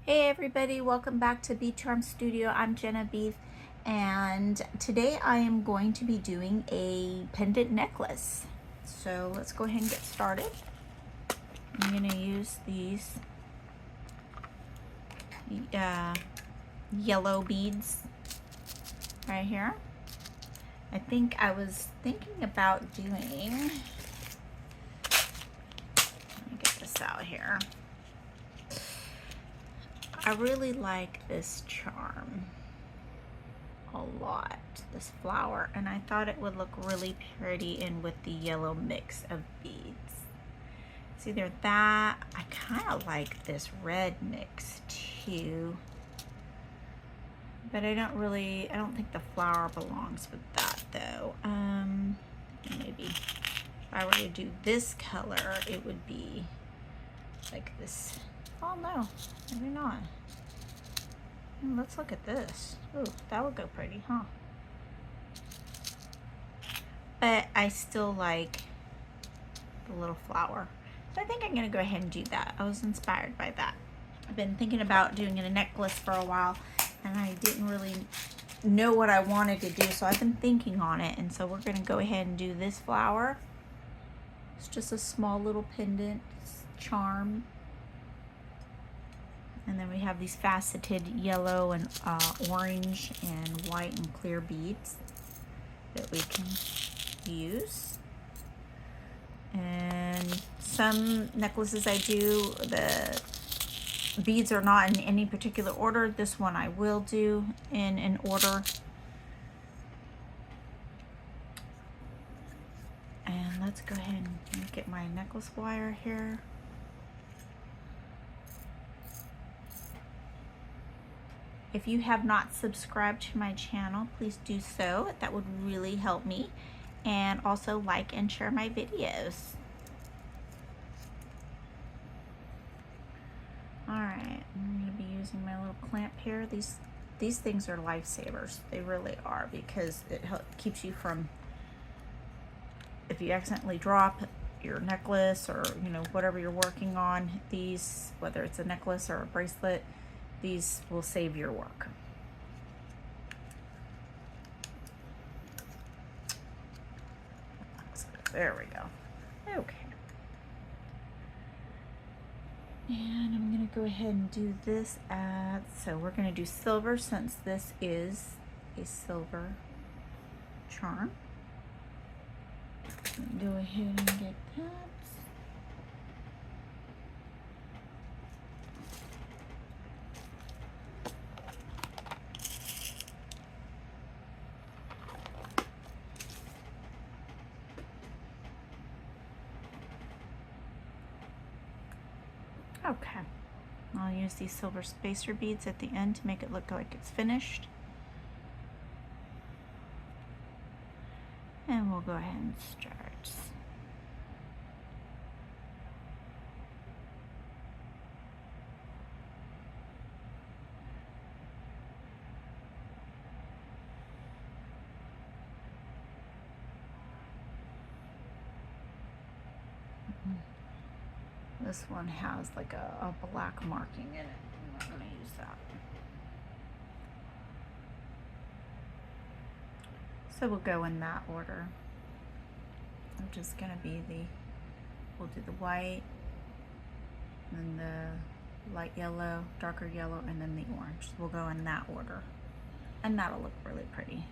Hey everybody, welcome back to Bead Charm Studio. I'm Jenna Beath, and today I am going to be doing a pendant necklace. So let's go ahead and get started. I'm going to use these yellow beads right here. I think I was thinking about doing, let me get this out here. I really like this charm a lot, this flower, and I thought it would look really pretty in with the yellow mix of beads. It's either that, I kind of like this red mix too, but I don't think the flower belongs with that though. Maybe if I were to do this color, it would be like this. Oh no, maybe not. Let's look at this. Ooh, that would go pretty, huh? But I still like the little flower. So I think I'm gonna go ahead and do that. I was inspired by that. I've been thinking about doing a necklace for a while and I didn't really know what I wanted to do, so I've been thinking on it, and so we're gonna go ahead and do this flower. It's just a small little pendant charm. And then we have these faceted yellow and orange and white and clear beads that we can use. And some necklaces I do, the beads are not in any particular order. This one I will do in an order. And let's go ahead and get my necklace wire here. If you have not subscribed to my channel, please do so. That would really help me. And also like and share my videos. All right, I'm gonna be using my little clamp here. These things are lifesavers. They really are, because it keeps you from, if you accidentally drop your necklace or whatever you're working on, these, whether it's a necklace or a bracelet, these will save your work. There we go. Okay. And I'm gonna go ahead and do this so we're gonna do silver, since this is a silver charm. Go ahead and get that. Okay, I'll use these silver spacer beads at the end to make it look like it's finished. And we'll go ahead and start. This one has like a black marking in it. I'm not going to use that. So we'll go in that order. I'm just going to be we'll do the white, then the light yellow, darker yellow, and then the orange. We'll go in that order. And that'll look really pretty.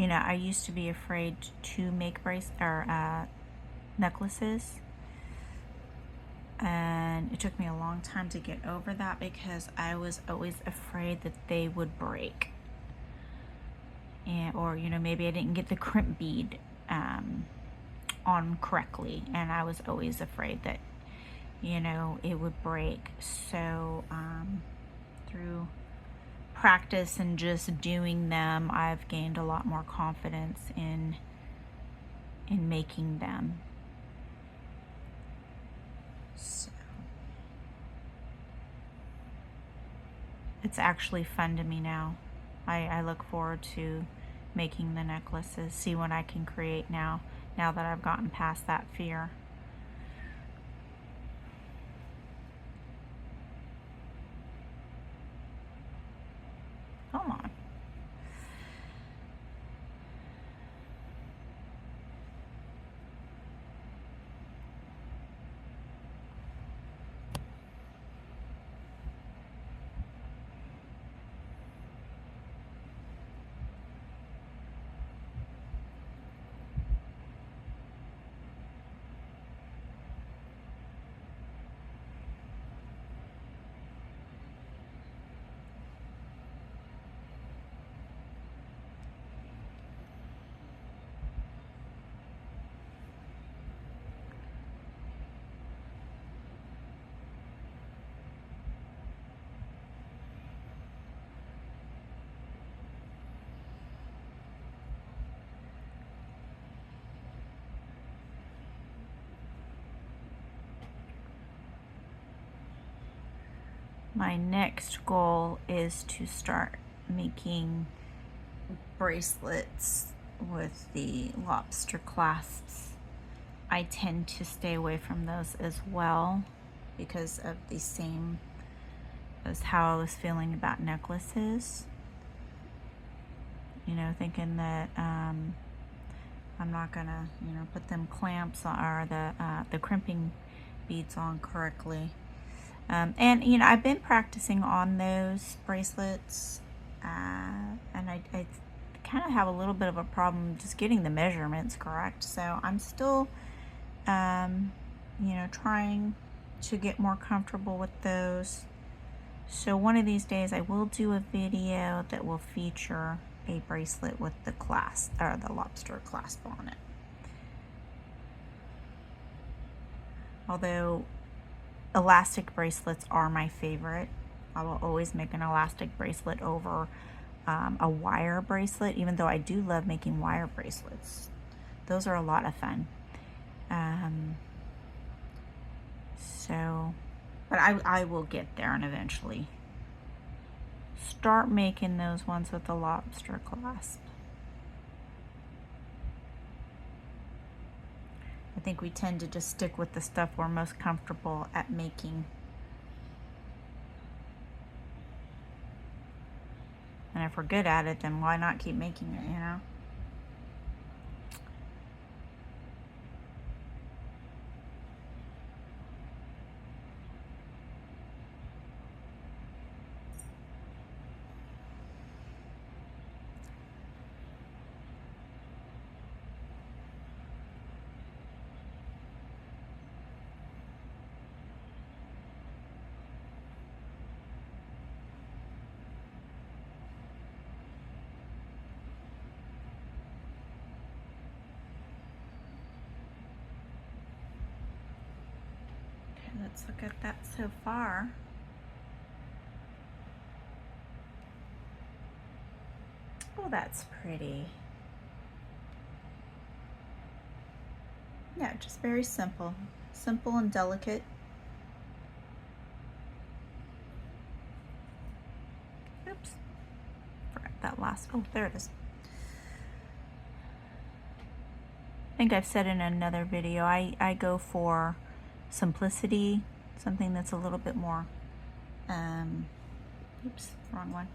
I used to be afraid to make necklaces, and it took me a long time to get over that, because I was always afraid that they would break, or maybe I didn't get the crimp bead on correctly, and I was always afraid that it would break. So through practice and just doing them, I've gained a lot more confidence in making them. So it's actually fun to me now. I look forward to making the necklaces, see what I can create now that I've gotten past that fear. Come on. My next goal is to start making bracelets with the lobster clasps. I tend to stay away from those as well because of the same as how I was feeling about necklaces. You know, thinking that I'm not gonna, you know, put them clamps or the crimping beads on correctly. And you know, I've been practicing on those bracelets, and I kind of have a little bit of a problem just getting the measurements correct. So I'm still, you know, trying to get more comfortable with those. So one of these days I will do a video that will feature a bracelet with the clasp, or the lobster clasp on it. Although elastic bracelets are my favorite. I will always make an elastic bracelet over a wire bracelet, even though I do love making wire bracelets. Those are a lot of fun. But I will get there and eventually start making those ones with the lobster clasp. I think we tend to just stick with the stuff we're most comfortable at making. And if we're good at it, then why not keep making it, you know? Let's look at that so far. Oh, that's pretty. Yeah, just very simple. Simple and delicate. Oops. Forgot that last, oh, there it is. I think I've said in another video, I go for simplicity, something that's a little bit more, oops, wrong one.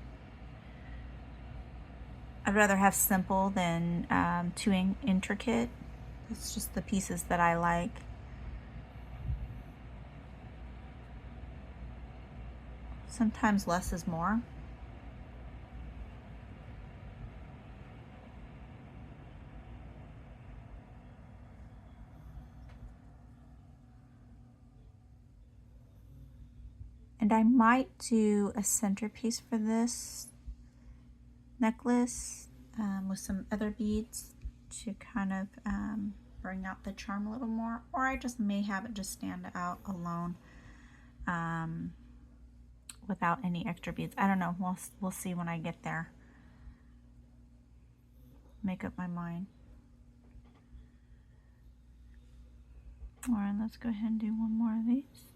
I'd rather have simple than too intricate. It's just the pieces that I like. Sometimes less is more. And I might do a centerpiece for this necklace with some other beads to kind of bring out the charm a little more, or I just may have it just stand out alone without any extra beads. I don't know. We'll see when I get there. Make up my mind. All right, let's go ahead and do one more of these.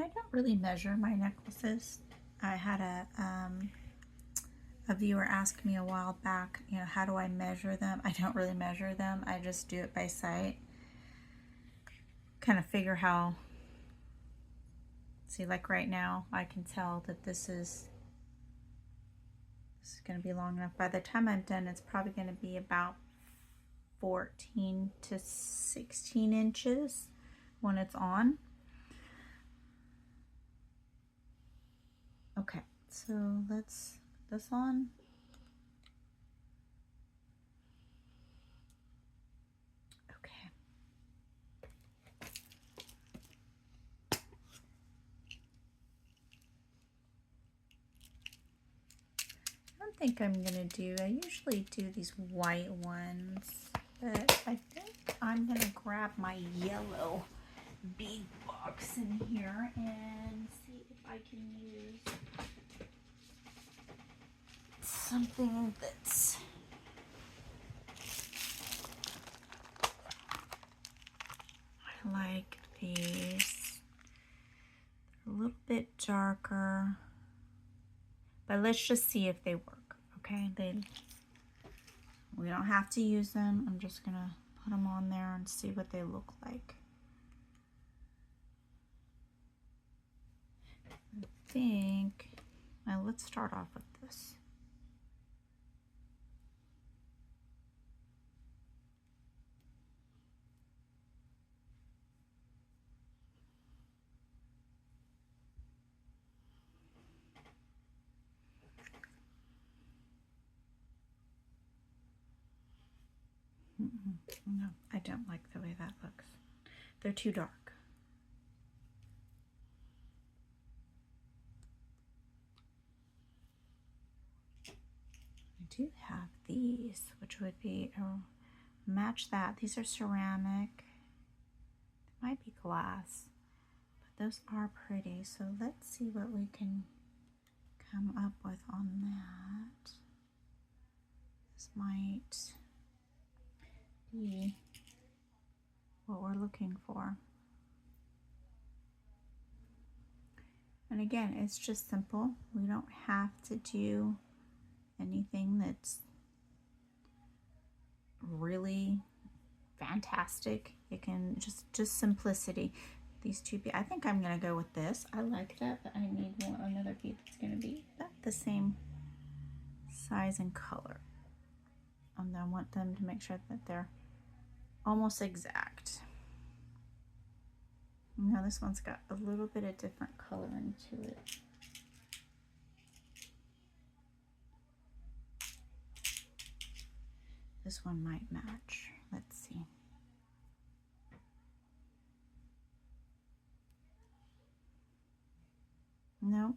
And I don't really measure my necklaces. I had a viewer ask me a while back, you know, how do I measure them? I don't really measure them. I just do it by sight. Kind of figure how, see, like right now, I can tell that this is going to be long enough. By the time I'm done, it's probably going to be about 14 to 16 inches when it's on. Okay, so let's put this on. Okay. I don't think I'm gonna do, I usually do these white ones, but I think I'm gonna grab my yellow bead box in here and see if I can use something that's I like these a little bit darker, but let's just see if they work. Okay, we don't have to use them. I'm just gonna put them on there and see what they look like. I think, well, let's start off with this. No, I don't like the way that looks. They're too dark. I do have these, which would be match that. These are ceramic. They might be glass, but those are pretty. So let's see what we can come up with on that. This might be what we're looking for. And again, it's just simple. We don't have to do anything that's really fantastic. It can just simplicity. These two, I think I'm gonna go with this. I like that, but I need another bead that's gonna be about the same size and color. And I want them to make sure that they're almost exact. Now this one's got a little bit of different coloring to it. This one might match. Let's see. Nope.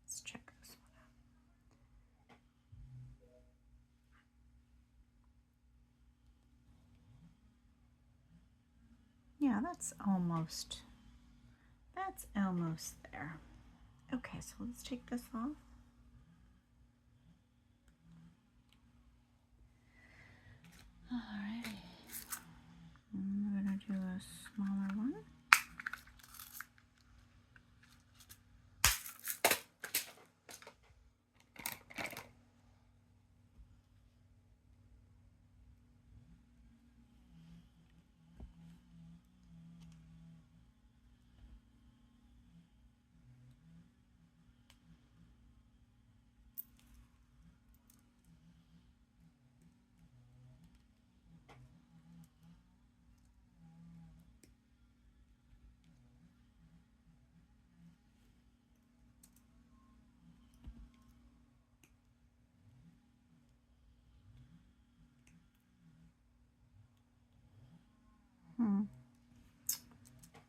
Let's check this one out. Yeah, that's almost there. Okay, so let's take this off. Alrighty. And we're gonna do a smaller one.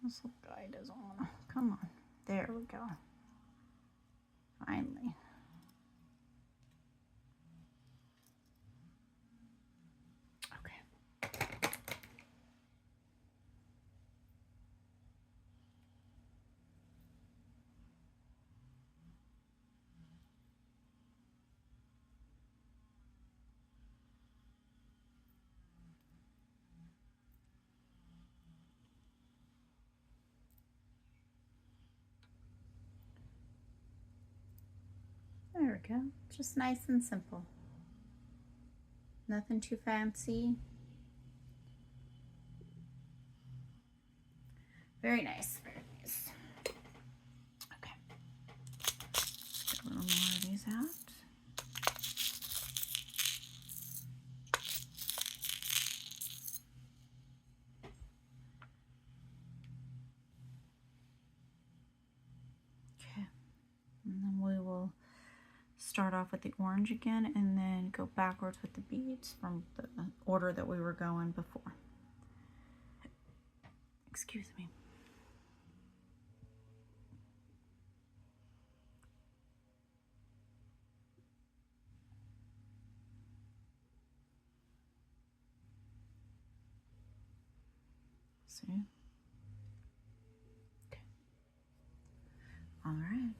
This little guy doesn't want to. Come on. There we go. Finally. Okay. There we go. Just nice and simple. Nothing too fancy. Very nice, very nice. Okay. Get a little more of these out. Okay. And then we will start off with the orange again and then go backwards with the beads from the order that we were going before. Excuse me. See? Okay. All right.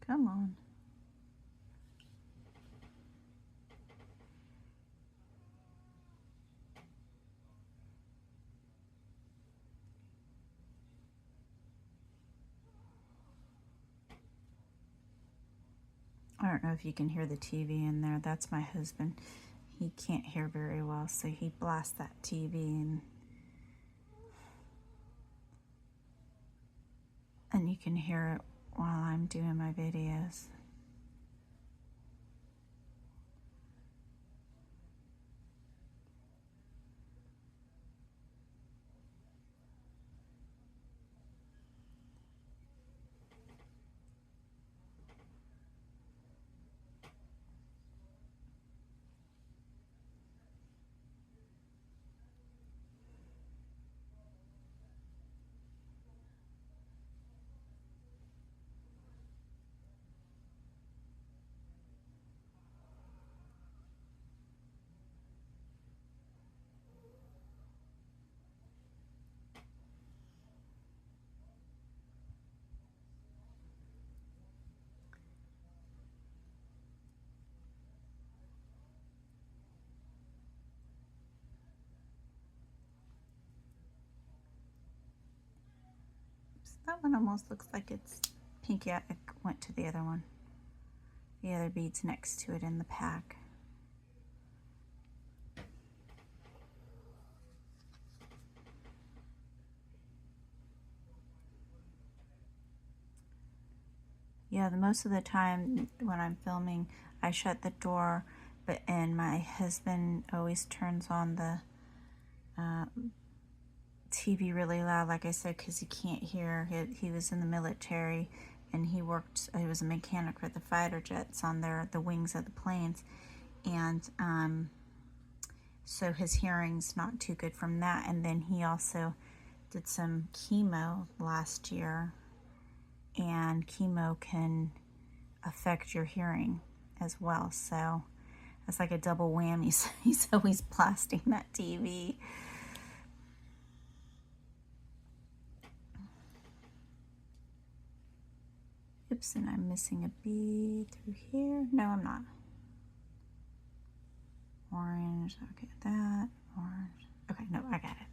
Come on. I don't know if you can hear the TV in there. That's my husband. He can't hear very well, so he blasts that TV and you can hear it while I'm doing my videos. That one almost looks like it's pink. Yeah, it went to the other one. The other beads next to it in the pack. Yeah, most of the time when I'm filming, I shut the door, and my husband always turns on the TV really loud, like I said, because he can't hear. He was in the military, and he was a mechanic for the fighter jets on the wings of the planes, and so his hearing's not too good from that. And then he also did some chemo last year, and chemo can affect your hearing as well, so it's like a double whammy. So he's always blasting that TV. Oops, and I'm missing a bead through here. No, I'm not. Orange, okay, that, orange. Okay, no, I got it.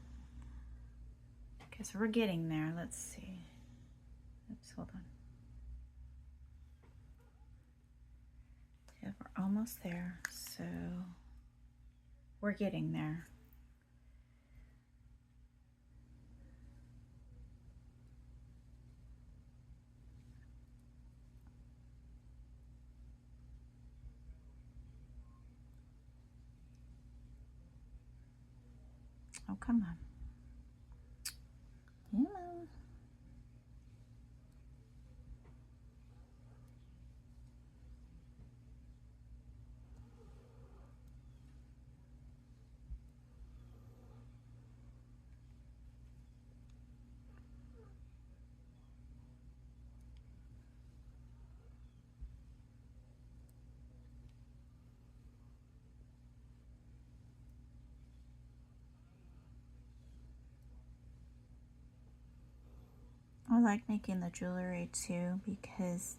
Okay, so we're getting there. Let's see. Oops, hold on. Yeah, we're almost there, so we're getting there. Oh, come on. Come on. like making the jewelry too because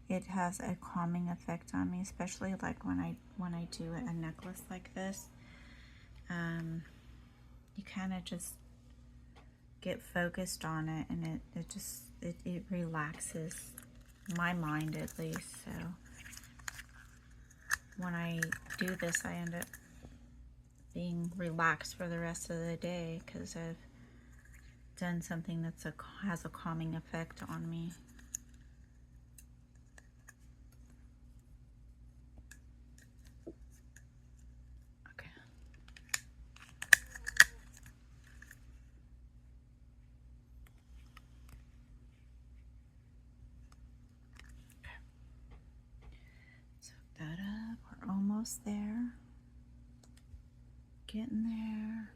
it has a calming effect on me, especially like when I do a necklace like this. You kind of just get focused on it, and it relaxes my mind, at least. So when I do this, I end up being relaxed for the rest of the day because I've done something that's has a calming effect on me. Okay. Soak that up. We're almost there. Getting there.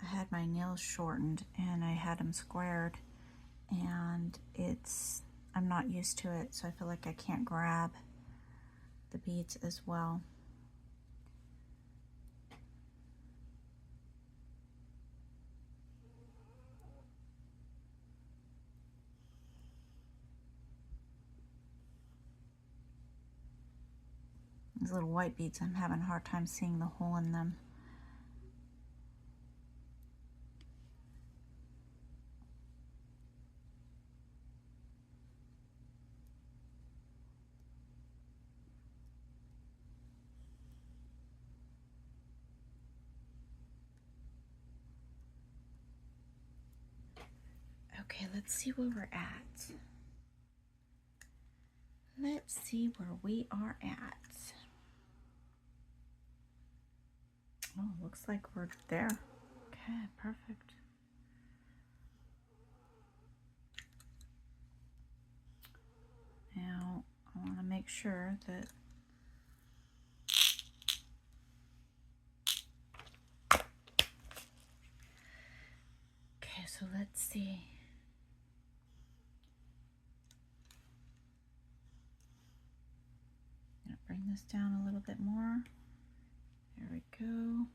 I had my nails shortened and I had them squared, and I'm not used to it, so I feel like I can't grab the beads as well. These little white beads, I'm having a hard time seeing the hole in them. Okay, let's see where we're at. Let's see where we are at. Oh, looks like we're there. Okay, perfect. Now, I want to make sure that okay, so let's see. I'm gonna bring this down a little bit more. There we go.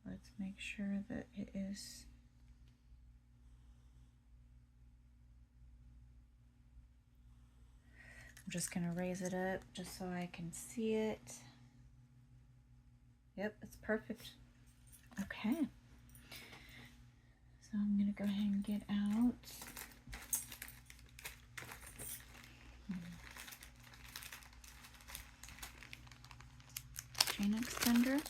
Let's make sure that it is I'm just gonna raise it up just so I can see it. Yep, it's perfect. Okay. So I'm gonna go ahead and get out chain extender.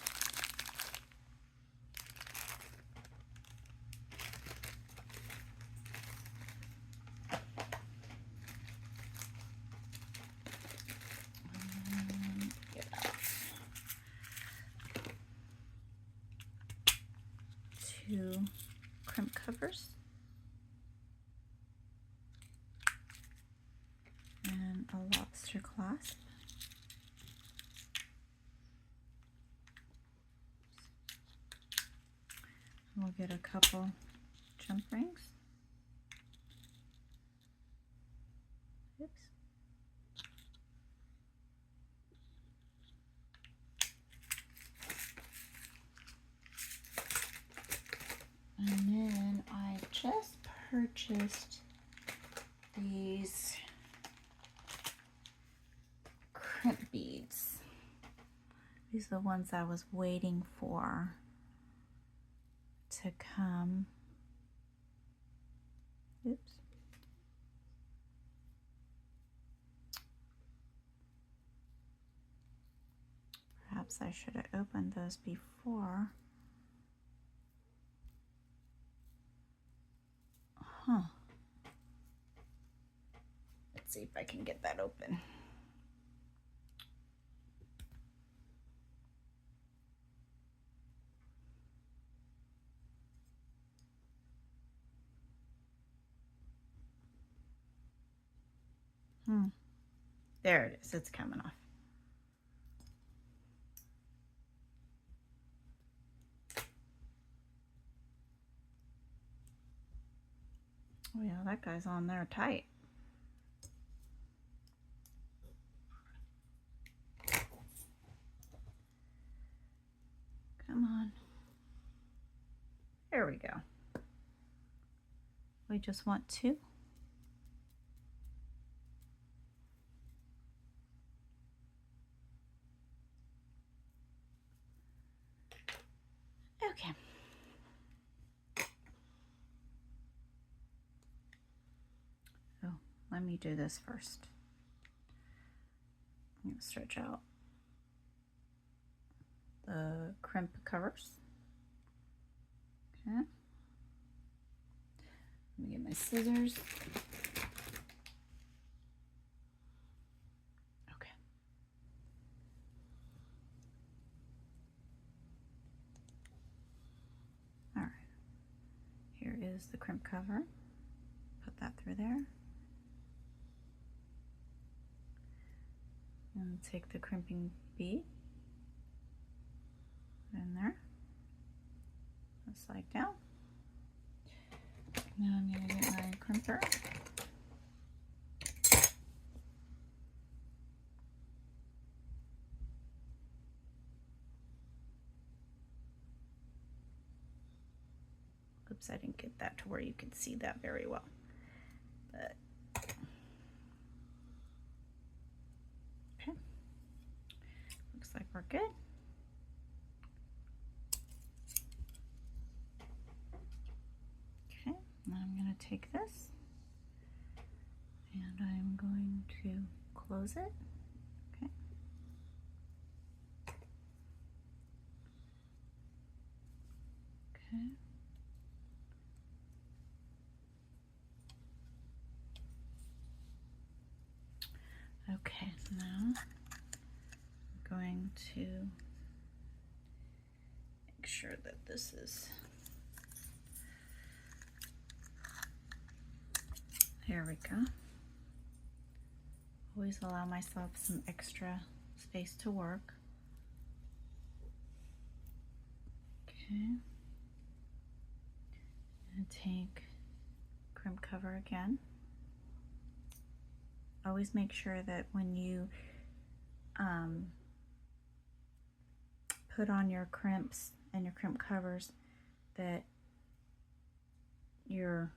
Get out 2 crimp covers and a lobster clasp. We'll get a couple jump rings. Oops. And then I just purchased these crimp beads. These are the ones I was waiting for to come. Oops. Perhaps I should have opened those before. Huh. Let's see if I can get that open. There it is. It's coming off. Oh yeah, that guy's on there tight. Come on. There we go. We just want two. Okay. Oh, let me do this first. I'm going to stretch out the crimp covers. Okay. Let me get my scissors. Okay. All right. Here is the crimp cover. Put that through there. And take the crimping bead. Put in there. Slide down. Now I'm going to get my crimper. Oops, I didn't get that to where you could see that very well. But okay. Looks like we're good. Okay, now I'm going to take this and I'm going to close it. Okay. Okay. Okay, now I'm going to make sure that this is, there we go. Always allow myself some extra space to work. Okay. And take crimp cover again. Always make sure that when you put on your crimps and your crimp covers that you're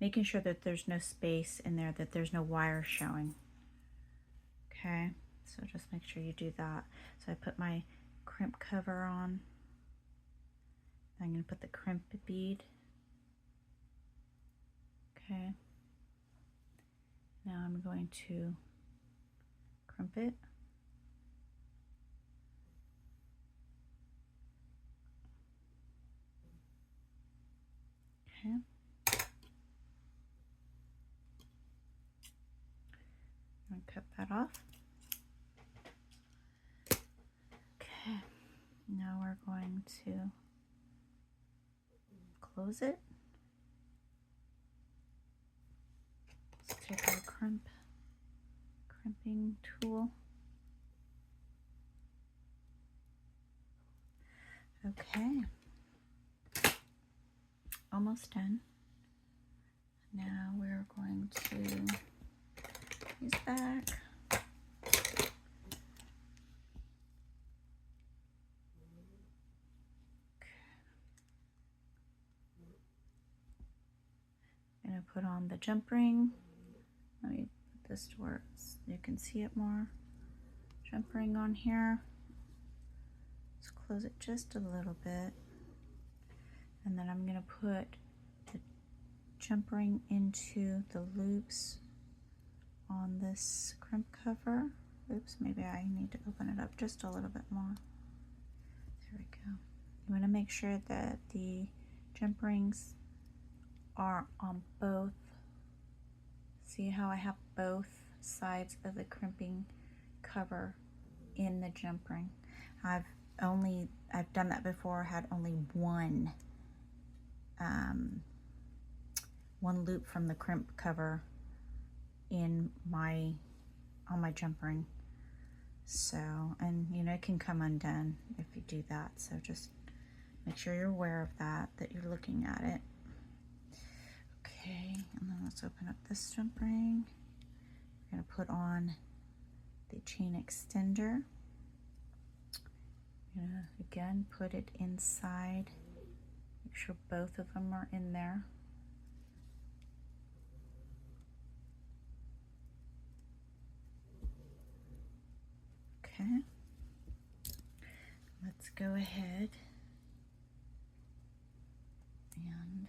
making sure that there's no space in there, that there's no wire showing. Okay, so just make sure you do that. So I put my crimp cover on. I'm going to put the crimp bead. Okay. Now I'm going to crimp it. Okay. I'm going to cut that off. Okay. Now we're going to close it. Let's take our crimping tool. Okay. Almost done. Now we're going to use back. I'm going to put on the jump ring. Let me put this to where you can see it more. Jump ring on here. Let's close it just a little bit. And then I'm going to put the jump ring into the loops on this crimp cover. Oops, maybe I need to open it up just a little bit more. There we go. You want to make sure that the jump rings are on both. See how I have both sides of the crimping cover in the jump ring. I've done that before, had only one loop from the crimp cover on my jump ring. So, and you know, it can come undone if you do that. So just make sure you're aware of that you're looking at it. Okay, and then let's open up this jump ring. We're going to put on the chain extender. Again, put it inside. Make sure both of them are in there. Okay. Let's go ahead and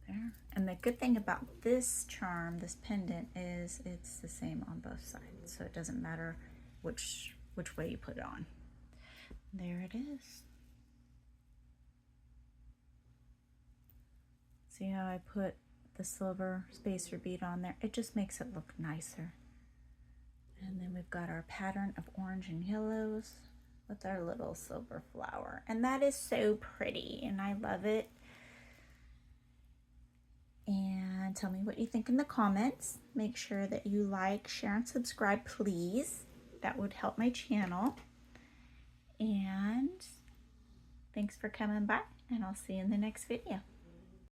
there. And the good thing about this charm, this pendant, is it's the same on both sides, so it doesn't matter which way you put it on. There it is. See how I put the silver spacer bead on there? It just makes it look nicer. And then we've got our pattern of orange and yellows with our little silver flower. And that is so pretty, and I love it. And tell me what you think in the comments. Make sure that you like, share, and subscribe, please. That would help my channel. And thanks for coming by, and I'll see you in the next video.